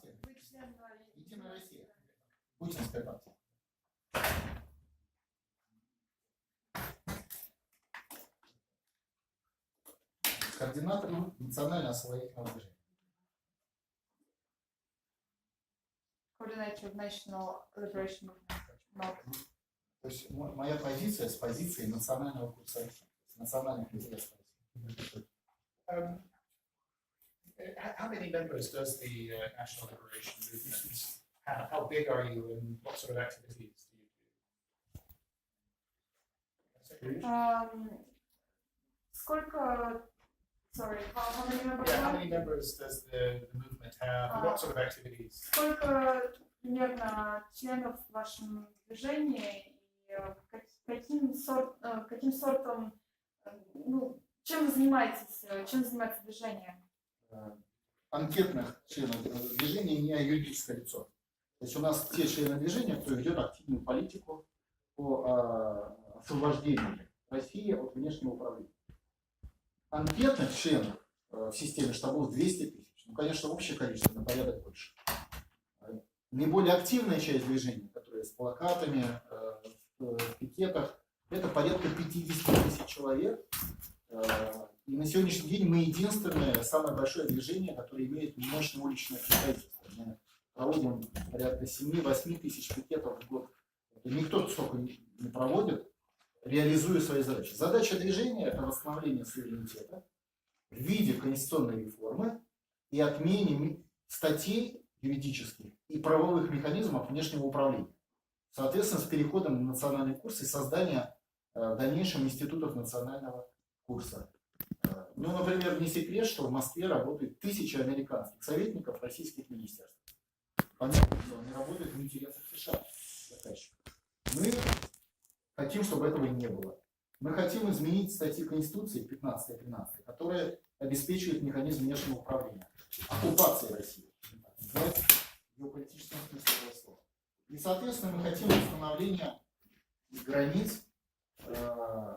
партия? Единая Россия. Путинская партия. Координатор национально-освободительного движения. Coordinator of National Liberation Movement. То есть моя позиция с позиции национального курса России, национальных интересов России. How many members does the National Liberation Movement have? How big are you and what sort of activities do you do? Сколько... Sorry, how many members? Yeah, how many members does the movement have? And what sort of activities? Сколько примерно членов в вашем движении и каким сортом, ну, чем вы занимаетесь, чем занимается движение? Анкетных членов движения не юридическое лицо. То есть у нас те члены движения, кто ведет активную политику по освобождению России от внешнего управления. Анкетных членов в системе штабов 200 тысяч. Ну, конечно, общее количество на порядок больше. Наиболее активная часть движения, которая с плакатами, в пикетах, это порядка 50 тысяч человек. И на сегодняшний день мы единственное, самое большое движение, которое имеет мощное уличное представительство. Мы проводим порядка 7-8 тысяч пикетов в год. Никто столько не проводит, реализуя свои задачи. Задача движения – это восстановление суверенитета в виде конституционной реформы и отмене статей юридических и правовых механизмов внешнего управления. Соответственно, с переходом на национальный курс и создания в дальнейшем институтов национального курса. Ну, например, не секрет, что в Москве работает 1000 американских советников российских министерств. Понятно, что они работают в интересах США. Мы хотим, чтобы этого не было. Мы хотим изменить статьи Конституции 15 и 13, которые обеспечивают механизм внешнего управления, оккупации России, в геополитическом смысле этого слова. И, соответственно, мы хотим установления границ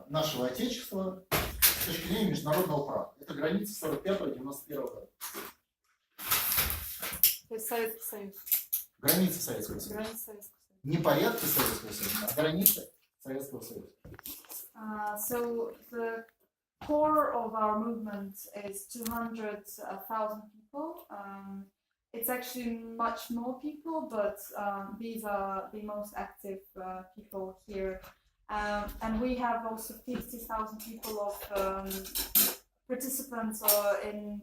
нашего Отечества с точки зрения международного права. Это границы 45-91 года. То есть Советский Союз. Границы Советского Союза. Границы Советского Союза. Не порядки Советского Союза, а границы Советского Союза. So the core of our movement is 200,000 people. It's actually much more people, but these are the most active people here. And we have also 50,000 people of participants in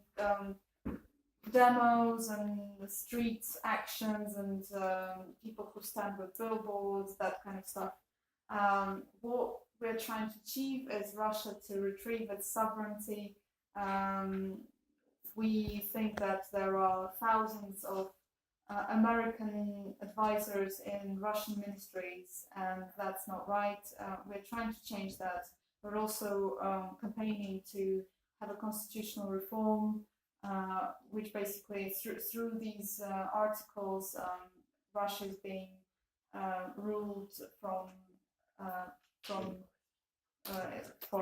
demos and street actions and people who stand with billboards, that kind of stuff. What we're trying to achieve is Russia to retrieve its sovereignty. We think that there are thousands of American advisors in Russian ministries, and that's not right. We're trying to change that. We're also campaigning to have a constitutional reform, which basically through these articles, Russia is being ruled from for.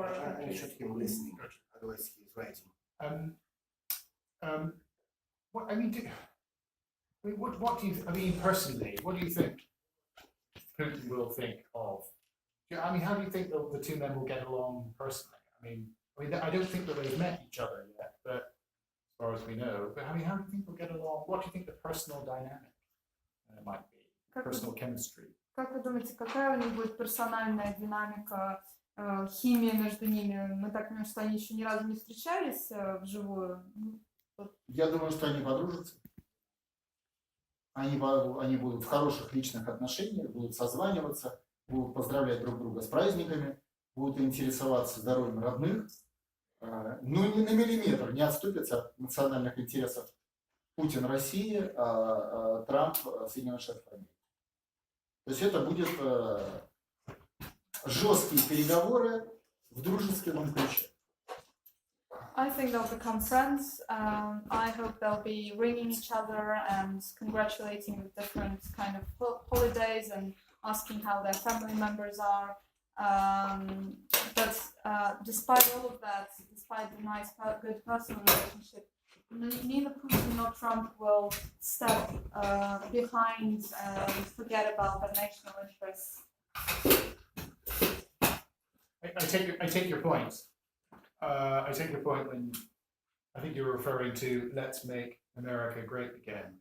I should him listening, otherwise he's writing. What I mean, what do you? I mean, personally, what do you think Putin will think of? I mean, how do you think the two men will get along personally? I mean, I don't think that they've met each other yet, but as far as we know. But I mean, how do you think they'll get along? What do you think the personal dynamic might be? Personal chemistry. Как вы думаете, какая у них будет персональная динамика, химия между ними? Мы так понимаем, что они еще ни разу не встречались вживую. Я думаю, что они подружатся. Они будут в хороших личных отношениях, будут созваниваться, будут поздравлять друг друга с праздниками, будут интересоваться здоровьем родных, но ни на миллиметр не отступятся от национальных интересов Путин России, а Трамп Соединенных Штатов Америки. То есть это будет жесткие переговоры в дружеском ключе. I think they'll become friends. I hope they'll be ringing each other and congratulating with different kind of holidays and asking how their family members are. But despite all of that, despite the nice, good personal relationship, Neither Putin nor Trump will step behind and forget about the national interests. I take your point. I take your point when I think you're referring to "Let's Make America Great Again,"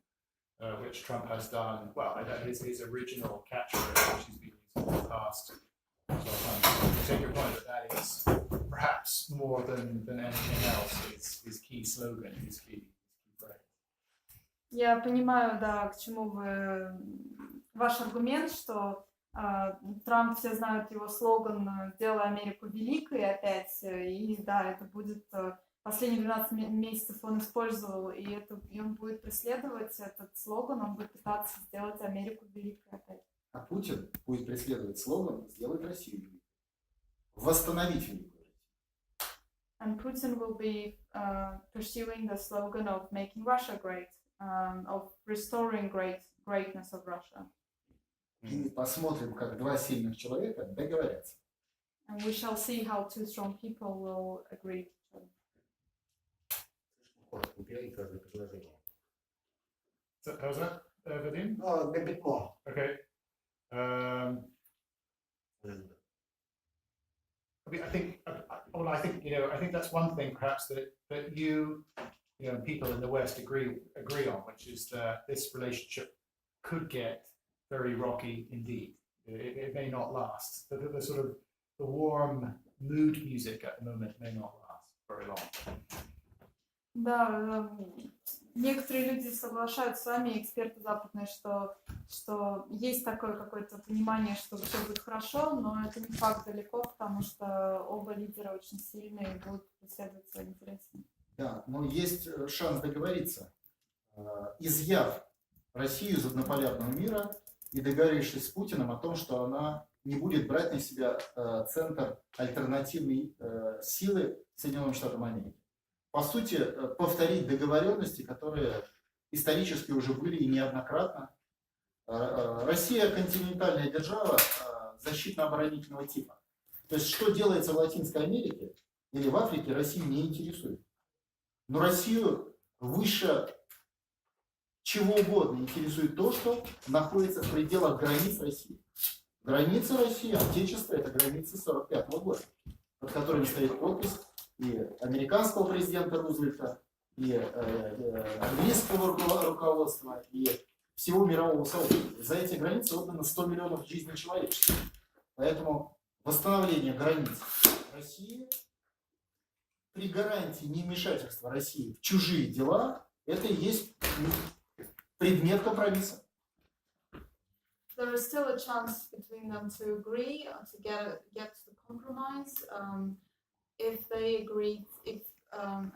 which Trump has done. Well, that is his original catchphrase, which he's been using in the past. So I take your point that is perhaps more than anything else his key slogan, his key phrase. Я понимаю, да, к чему вы... Ваш аргумент, что Трамп, все знают его слоган «Сделай Америку великой» опять, и да, это будет... Последние 12 месяцев он использовал, и он будет преследовать этот слоган, он будет пытаться сделать Америку великой опять. А Путин будет преследовать слоган «Сделать Россию великой», восстановить великую Россию. And Putin will be pursuing the slogan of making Russia great, of restoring greatness of Russia. И посмотрим, как два сильных человека договорятся. And we shall see how two strong people will agree to each other. Коротко, убирай каждое предложение. So, how's that, Vadim? No, a bit more. Okay. I think I think that's one thing perhaps that you people in the West agree on, which is that this relationship could get very rocky indeed. It may not last. The sort of the warm mood music at the moment may not last very long. Да, некоторые люди соглашаются с вами, эксперты западные, что есть такое какое-то понимание, что все будет хорошо, но это не факт далеко, потому что оба лидера очень сильные и будут преследовать свои интересы. Да, но есть шанс договориться, изъяв Россию из однополярного мира и договорившись с Путиным о том, что она не будет брать на себя центр альтернативной силы Соединенным Штатам Америки. По сути, повторить договоренности, которые исторически уже были и неоднократно. Россия континентальная держава защитно-оборонительного типа. То есть, что делается в Латинской Америке или в Африке, Россию не интересует. Но Россию выше чего угодно интересует то, что находится в пределах границ России. Границы России, Отечества, это границы 1945 года, под которыми стоит подпись и американского президента Рузвельта, и английского руководства, и всего мирового сообщества. За эти границы отдано 100 миллионов жизней человечества. Поэтому восстановление границ России при гарантии невмешательства России в чужие дела, это и есть предмет компромисса. There is still a chance between them to agree, to get to the compromise. If they agreed, if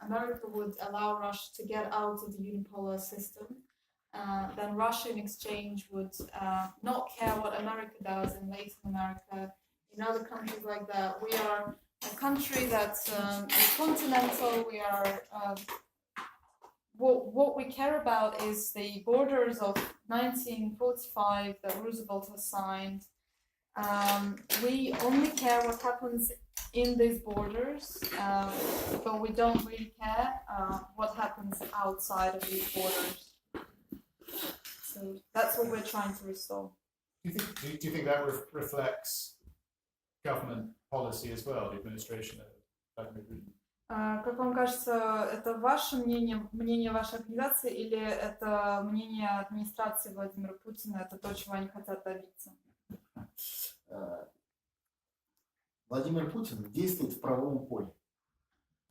America would allow Russia to get out of the unipolar system, then Russia in exchange would not care what America does in Latin America, in other countries like that. We are a country that's continental. We are what we care about is the borders of 1945 that Roosevelt has signed. We only care what happens in these borders, but we don't really care what happens outside of these borders. So that's what we're trying to restore. Do you think that reflects government policy as well, the administration of Vladimir Putin? Как вам кажется, это ваше мнение, мнение вашей организации, или это мнение администрации Владимира Путина, это то, чего они хотят добиться? Владимир Путин действует в правовом поле.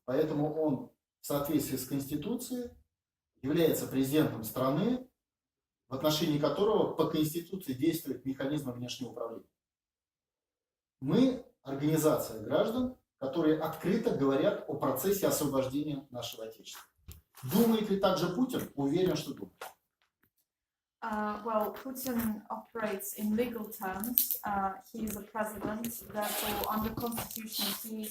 Поэтому он в соответствии с Конституцией является президентом страны, в отношении которого по Конституции действует механизм внешнего управления. Мы организация граждан, которые открыто говорят о процессе освобождения нашего Отечества. Думает ли также Путин? Уверен, что думает. Well, Putin operates in legal terms. He is a president, therefore, under constitution, he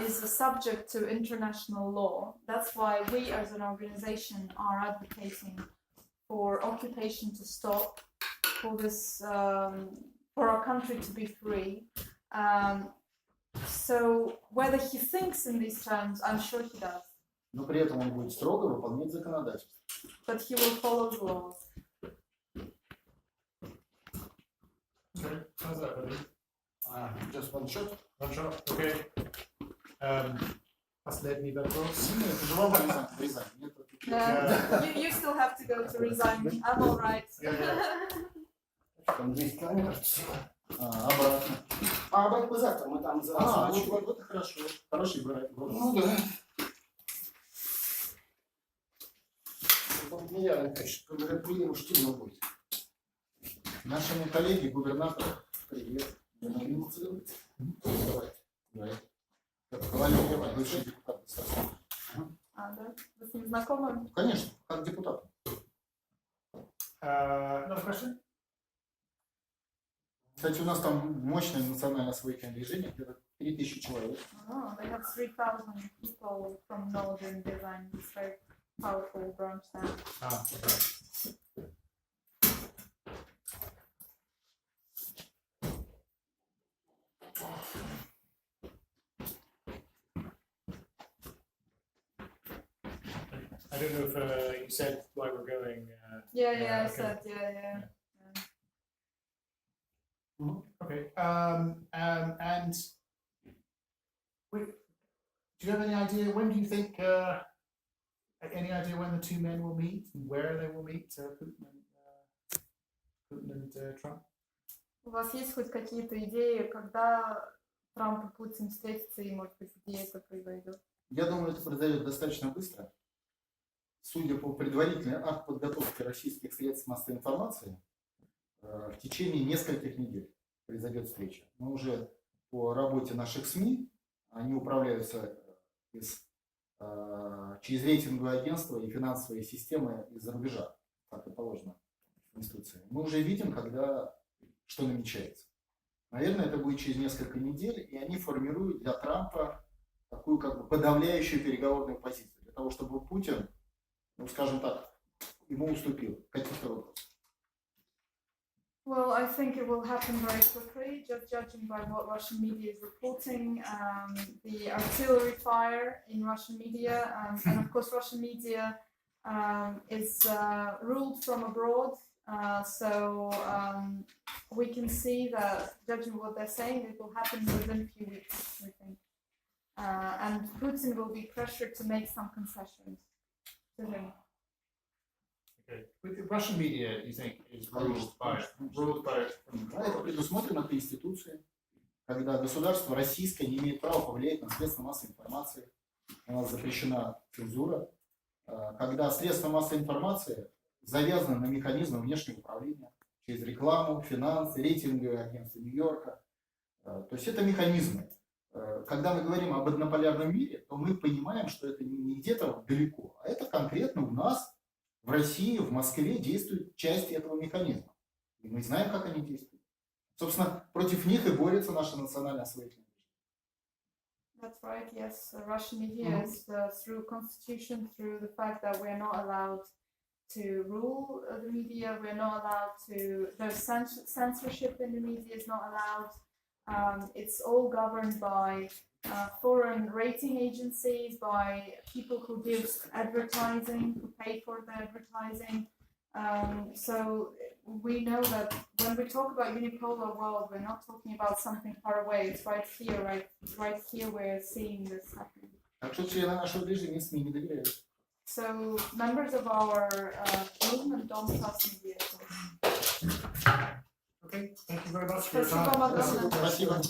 is a subject to international law. That's why we, as an organization, are advocating for occupation to stop, for this, for our country to be free. So, whether he thinks in these terms, I'm sure he does. Но при этом он будет строго выполнять законодательство. but he will follow the laws. Okay, how's that, buddy? Just one shot. One shot, okay. Последний вопрос. Нет, это же вам врезать. Нет, You still have to go to resign. I'm all right. Там 10 километров всего. обратно. А обратно завтра мы там за ночь. Вот это хорошо. Хороший город. Ну да. Вот меня, конечно, приемлемо будет. Нашему коллеге, губернатору, привет. Давай. Валерий, бывший депутат. Да? Вы с ним знакомы? Конечно, как депутат. Another question? Кстати, у нас там мощное национальное освоительное движение, где-то 3000 человек. Oh, they have 3,000 people from Northern Design. It's very powerful branch there. Okay. I don't know if you said why we're going. Yeah, I okay. said, yeah. Okay. And do you have any idea when do you think? Any idea when the two men will meet and where they will meet? Putin and Trump. У вас есть хоть какие-то идеи, когда Трамп и Путин встретятся и, может быть, где это произойдет? Я думаю, это произойдет достаточно быстро. Судя по предварительной подготовке российских средств массовой информации, в течение нескольких недель произойдет встреча. Мы уже по работе наших СМИ, они управляются через рейтинговые агентства и финансовые системы из-за рубежа, как и положено в Конституции. Мы уже видим, когда что намечается. Наверное, это будет через несколько недель, и они формируют для Трампа такую как бы подавляющую переговорную позицию, для того, чтобы Путин, ну скажем так, ему уступил в каких-то вопросах. Well, I think it will happen very quickly, just judging by what Russian media is reporting, the artillery fire in Russian media, and of course Russian media is ruled from abroad, so we can see that, judging what they're saying, it will happen within a few weeks, we think. And Putin will be pressured to make some concessions to him. Okay. With the Russian media, you think is ruled by? Да, это предусмотрено Конституцией, когда государство российское не имеет права повлиять на средства массовой информации, у нас запрещена цензура, когда средства массовой информации завязаны на механизмы внешнего управления через рекламу, финансы, рейтинговые агентства Нью-Йорка. То есть это механизмы. Когда мы говорим об однополярном мире, то мы понимаем, что это не где-то далеко, а это конкретно у нас в России, в Москве действуют части этого механизма. И мы знаем, как они действуют. Собственно, против них и борется наша национальная освоительная. That's right, yes. Russian media is through constitution, through the fact that we are not allowed to rule the media, we are not allowed to, there's censorship in the media is not allowed. It's all governed by foreign rating agencies, by people who give advertising, who pay for the advertising. So we know that when we talk about unipolar world, we're not talking about something far away. It's right here, right here we're seeing this happening. Так что члены нашего движения СМИ не доверяют. So members of our movement don't trust media. Okay, thank you very much for your time. Спасибо вам огромное. Спасибо.